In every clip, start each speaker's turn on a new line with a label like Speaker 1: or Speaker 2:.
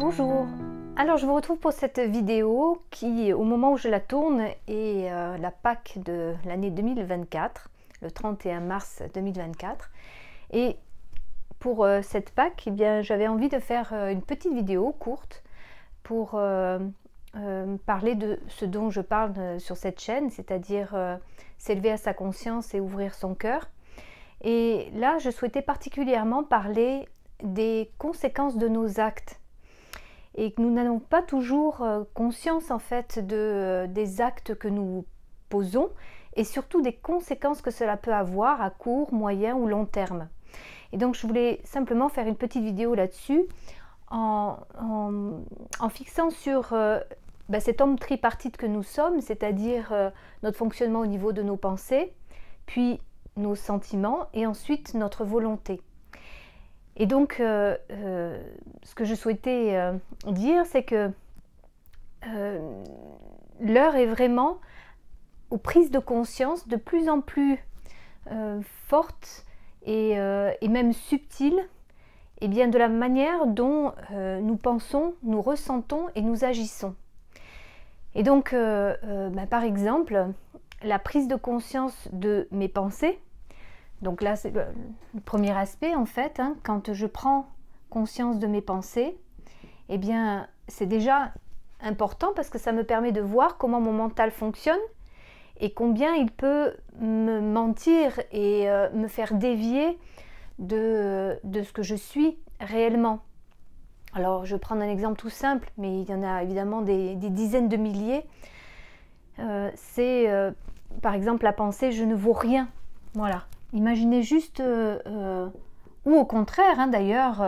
Speaker 1: Bonjour. Alors je vous retrouve pour cette vidéo qui, au moment où je la tourne, est la Pâques de l'année 2024, le 31 mars 2024. Et pour cette Pâques, eh bien, j'avais envie de faire une petite vidéo courte pour parler de ce dont je parle sur cette chaîne, c'est-à-dire s'élever à sa conscience et ouvrir son cœur. Et là, je souhaitais particulièrement parler des conséquences de nos actes. Et que nous n'avons pas toujours conscience en fait des actes que nous posons et surtout des conséquences que cela peut avoir à court, moyen ou long terme. Et donc je voulais simplement faire une petite vidéo là-dessus en fixant sur cet homme tripartite que nous sommes, c'est-à-dire notre fonctionnement au niveau de nos pensées, puis nos sentiments et ensuite notre volonté. Et donc, ce que je souhaitais dire, c'est que l'heure est vraiment aux prises de conscience de plus en plus fortes et même subtiles, et bien de la manière dont nous pensons, nous ressentons et nous agissons. Et donc, par exemple, la prise de conscience de mes pensées. Donc là, c'est le premier aspect en fait, quand je prends conscience de mes pensées, eh bien c'est déjà important parce que ça me permet de voir comment mon mental fonctionne et combien il peut me mentir et me faire dévier de ce que je suis réellement. Alors je vais prendre un exemple tout simple, mais il y en a évidemment des dizaines de milliers. C'est par exemple la pensée « je ne vaux rien ». Voilà. Imaginez juste, ou au contraire, d'ailleurs,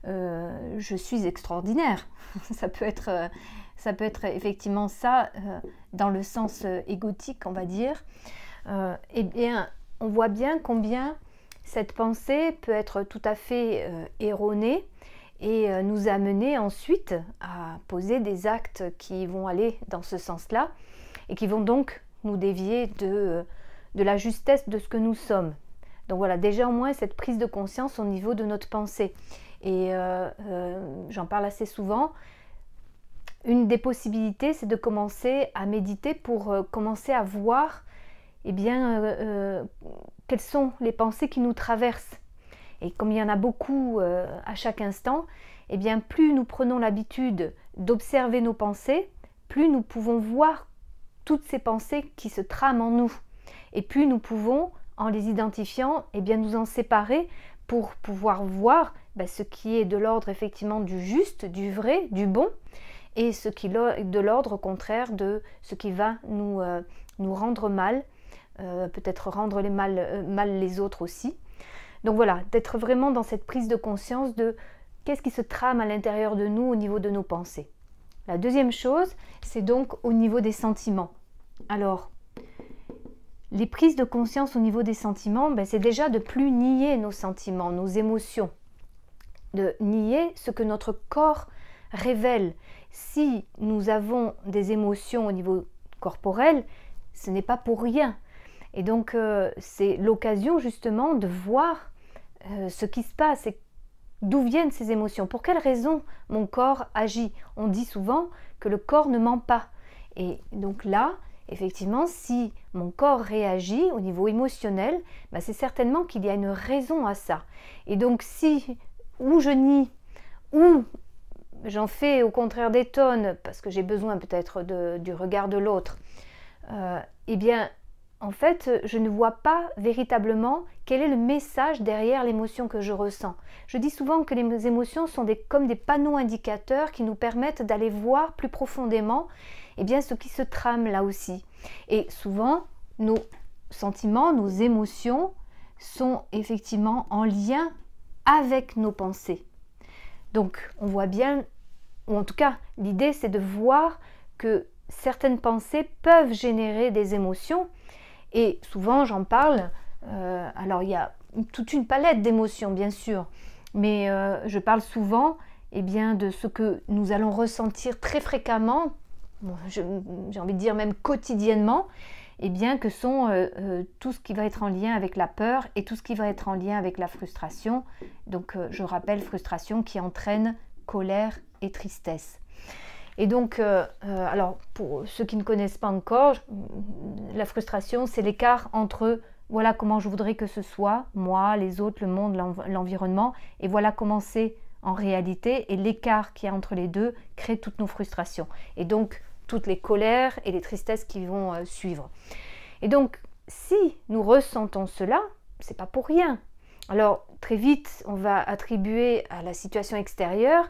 Speaker 1: je suis extraordinaire. Ça peut être effectivement ça, dans le sens égotique, on va dire. Eh bien, on voit bien combien cette pensée peut être tout à fait erronée et nous amener ensuite à poser des actes qui vont aller dans ce sens-là et qui vont donc nous dévier de la justesse de ce que nous sommes. Donc voilà, déjà au moins cette prise de conscience au niveau de notre pensée. Et j'en parle assez souvent. Une des possibilités, c'est de commencer à méditer pour commencer à voir quelles sont les pensées qui nous traversent. Et comme il y en a beaucoup à chaque instant, eh bien plus nous prenons l'habitude d'observer nos pensées, plus nous pouvons voir toutes ces pensées qui se trament en nous. Et puis nous pouvons, en les identifiant, nous en séparer pour pouvoir voir ce qui est de l'ordre effectivement du juste, du vrai, du bon, et ce qui est de l'ordre contraire de ce qui va nous rendre mal, peut-être rendre mal les autres aussi. Donc voilà, d'être vraiment dans cette prise de conscience de qu'est-ce qui se trame à l'intérieur de nous au niveau de nos pensées. La deuxième chose, c'est donc au niveau des sentiments. Alors, les prises de conscience au niveau des sentiments, c'est déjà de plus nier nos sentiments, nos émotions, de nier ce que notre corps révèle. Si nous avons des émotions au niveau corporel, ce n'est pas pour rien. Et donc, c'est l'occasion justement de voir ce qui se passe et d'où viennent ces émotions. Pour quelles raisons mon corps agit? On dit souvent que le corps ne ment pas. Et donc là, effectivement, si mon corps réagit au niveau émotionnel, c'est certainement qu'il y a une raison à ça. Et donc si, ou je nie, ou j'en fais au contraire des tonnes, parce que j'ai besoin peut-être du regard de l'autre, eh bien, en fait, je ne vois pas véritablement quel est le message derrière l'émotion que je ressens. Je dis souvent que les émotions sont comme des panneaux indicateurs qui nous permettent d'aller voir plus profondément ce qui se trame là aussi. Et souvent, nos sentiments, nos émotions sont effectivement en lien avec nos pensées. Donc, on voit bien, ou en tout cas, l'idée c'est de voir que certaines pensées peuvent générer des émotions. Et souvent, j'en parle, alors il y a toute une palette d'émotions, bien sûr, mais je parle souvent de ce que nous allons ressentir très fréquemment, j'ai envie de dire même quotidiennement, que sont tout ce qui va être en lien avec la peur et tout ce qui va être en lien avec la frustration. Donc je rappelle, frustration qui entraîne colère et tristesse. Et donc, alors pour ceux qui ne connaissent pas encore, la frustration, c'est l'écart entre voilà comment je voudrais que ce soit, moi, les autres, le monde, l'environnement, et voilà comment c'est en réalité, et l'écart qu'il y a entre les deux crée toutes nos frustrations. Et donc, toutes les colères et les tristesses qui vont suivre. Et donc, si nous ressentons cela, c'est pas pour rien. Alors, très vite, on va attribuer à la situation extérieure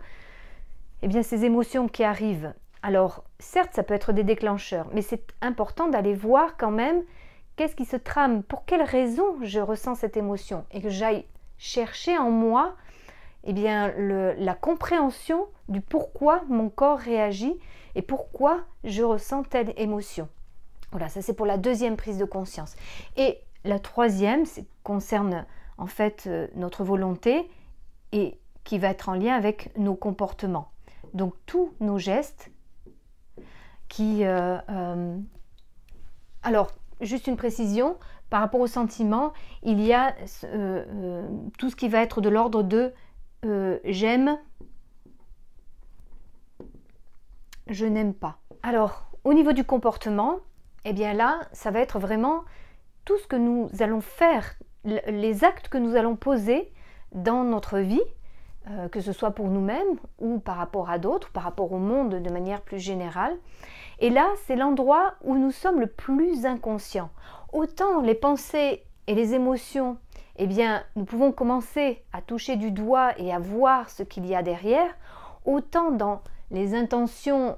Speaker 1: eh bien, ces émotions qui arrivent. Alors, certes, ça peut être des déclencheurs, mais c'est important d'aller voir quand même qu'est-ce qui se trame, pour quelle raison je ressens cette émotion, et que j'aille chercher en moi eh bien, la compréhension du pourquoi mon corps réagit et pourquoi je ressens telle émotion. Voilà, ça c'est pour la deuxième prise de conscience. Et la troisième concerne en fait notre volonté et qui va être en lien avec nos comportements. Donc tous nos gestes qui... alors, juste une précision, par rapport aux sentiments, il y a tout ce qui va être de l'ordre de j'aime, je n'aime pas. Alors, au niveau du comportement, eh bien là, ça va être vraiment tout ce que nous allons faire, les actes que nous allons poser dans notre vie, que ce soit pour nous-mêmes ou par rapport à d'autres, par rapport au monde de manière plus générale. Et là, c'est l'endroit où nous sommes le plus inconscients. Autant les pensées et les émotions, eh bien, nous pouvons commencer à toucher du doigt et à voir ce qu'il y a derrière, autant dans les intentions,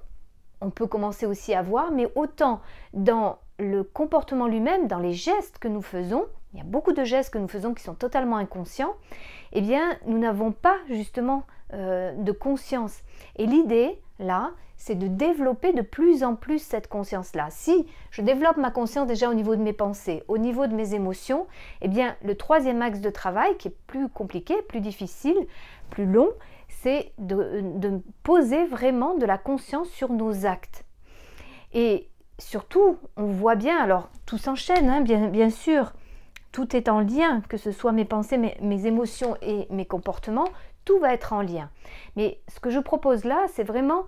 Speaker 1: on peut commencer aussi à voir, mais autant dans le comportement lui-même, dans les gestes que nous faisons, il y a beaucoup de gestes que nous faisons qui sont totalement inconscients, eh bien, nous n'avons pas justement de conscience. Et l'idée, là, c'est de développer de plus en plus cette conscience-là. Si je développe ma conscience déjà au niveau de mes pensées, au niveau de mes émotions, eh bien, le troisième axe de travail, qui est plus compliqué, plus difficile, plus long, c'est de poser vraiment de la conscience sur nos actes. Et surtout, on voit bien, alors tout s'enchaîne, hein, bien sûr, tout est en lien, que ce soit mes pensées, mes émotions et mes comportements, tout va être en lien. Mais ce que je propose là, c'est vraiment,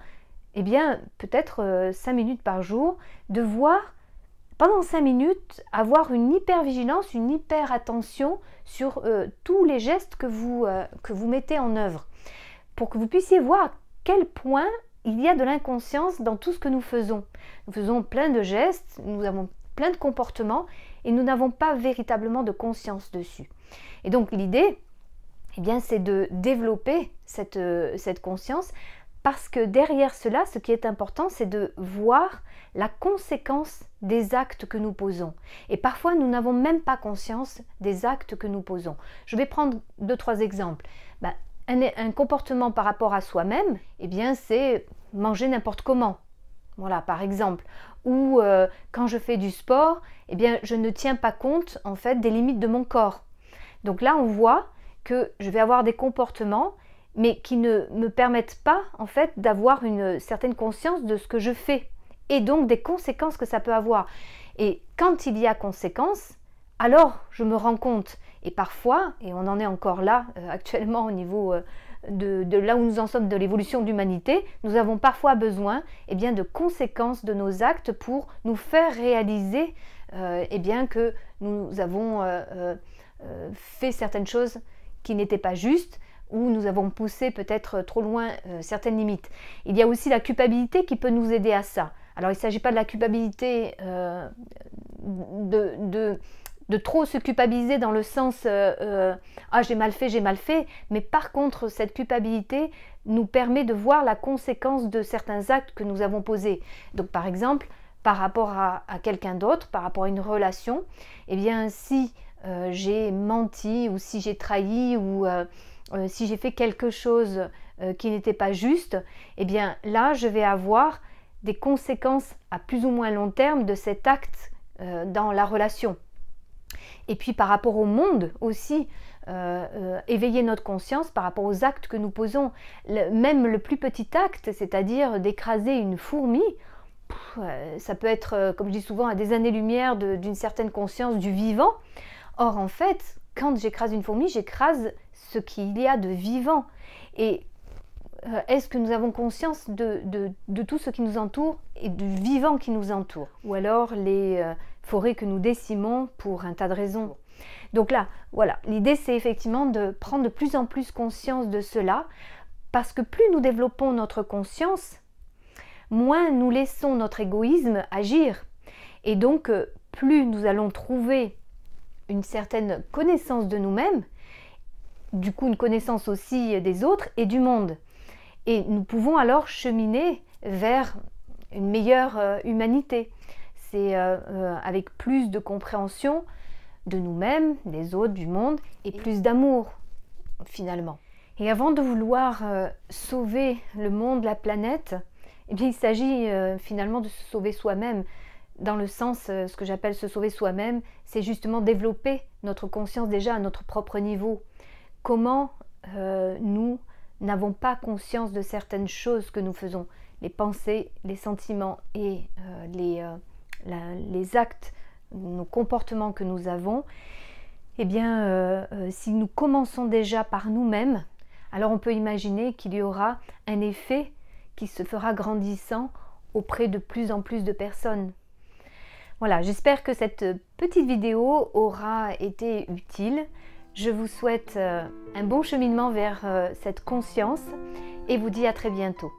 Speaker 1: eh bien, peut-être 5 minutes par jour, de voir, pendant 5 minutes, avoir une hyper-vigilance, une hyper-attention sur tous les gestes que vous mettez en œuvre, pour que vous puissiez voir à quel point il y a de l'inconscience dans tout ce que nous faisons. Nous faisons plein de gestes, nous avons plein de comportements, et nous n'avons pas véritablement de conscience dessus. Et donc l'idée, eh bien, c'est de développer cette conscience, parce que derrière cela, ce qui est important, c'est de voir la conséquence des actes que nous posons. Et parfois, nous n'avons même pas conscience des actes que nous posons. Je vais prendre 2-3 exemples. Un comportement par rapport à soi-même, eh bien, c'est manger n'importe comment. Voilà, par exemple. Ou quand je fais du sport, eh bien, je ne tiens pas compte en fait des limites de mon corps. Donc là, on voit que je vais avoir des comportements, mais qui ne me permettent pas en fait d'avoir une certaine conscience de ce que je fais et donc des conséquences que ça peut avoir. Et quand il y a conséquences, alors je me rends compte. Et parfois, et on en est encore là actuellement au niveau de là où nous en sommes de l'évolution de l'humanité, nous avons parfois besoin eh bien, de conséquences de nos actes pour nous faire réaliser eh bien, que nous avons fait certaines choses qui n'étaient pas justes, ou nous avons poussé peut-être trop loin certaines limites. Il y a aussi la culpabilité qui peut nous aider à ça. Alors il ne s'agit pas de la culpabilité de trop se culpabiliser dans le sens ah j'ai mal fait, mais par contre cette culpabilité nous permet de voir la conséquence de certains actes que nous avons posés. Donc par exemple, par rapport à quelqu'un d'autre, par rapport à une relation, eh bien si j'ai menti ou si j'ai trahi ou si j'ai fait quelque chose qui n'était pas juste, eh bien là je vais avoir des conséquences à plus ou moins long terme de cet acte dans la relation. Et puis par rapport au monde aussi, éveiller notre conscience par rapport aux actes que nous posons. Même le plus petit acte, c'est-à-dire d'écraser une fourmi, ça peut être, comme je dis souvent, à des années-lumière d'une certaine conscience du vivant. Or en fait, quand j'écrase une fourmi, j'écrase ce qu'il y a de vivant. Et est-ce que nous avons conscience de tout ce qui nous entoure et du vivant qui nous entoure? Ou alors les forêts que nous décimons pour un tas de raisons. Donc là, voilà, l'idée c'est effectivement de prendre de plus en plus conscience de cela, parce que plus nous développons notre conscience, moins nous laissons notre égoïsme agir. Et donc, plus nous allons trouver une certaine connaissance de nous-mêmes, du coup une connaissance aussi des autres et du monde. Et nous pouvons alors cheminer vers une meilleure humanité. C'est avec plus de compréhension de nous-mêmes, des autres, du monde, et plus d'amour, finalement. Et avant de vouloir sauver le monde, la planète, eh bien, il s'agit finalement de se sauver soi-même. Dans le sens, ce que j'appelle se sauver soi-même, c'est justement développer notre conscience déjà à notre propre niveau. Comment nous n'avons pas conscience de certaines choses que nous faisons, les pensées, les sentiments et les actes, nos comportements que nous avons, eh bien, si nous commençons déjà par nous-mêmes, alors on peut imaginer qu'il y aura un effet qui se fera grandissant auprès de plus en plus de personnes. Voilà, j'espère que cette petite vidéo aura été utile. Je vous souhaite un bon cheminement vers cette conscience et vous dis à très bientôt.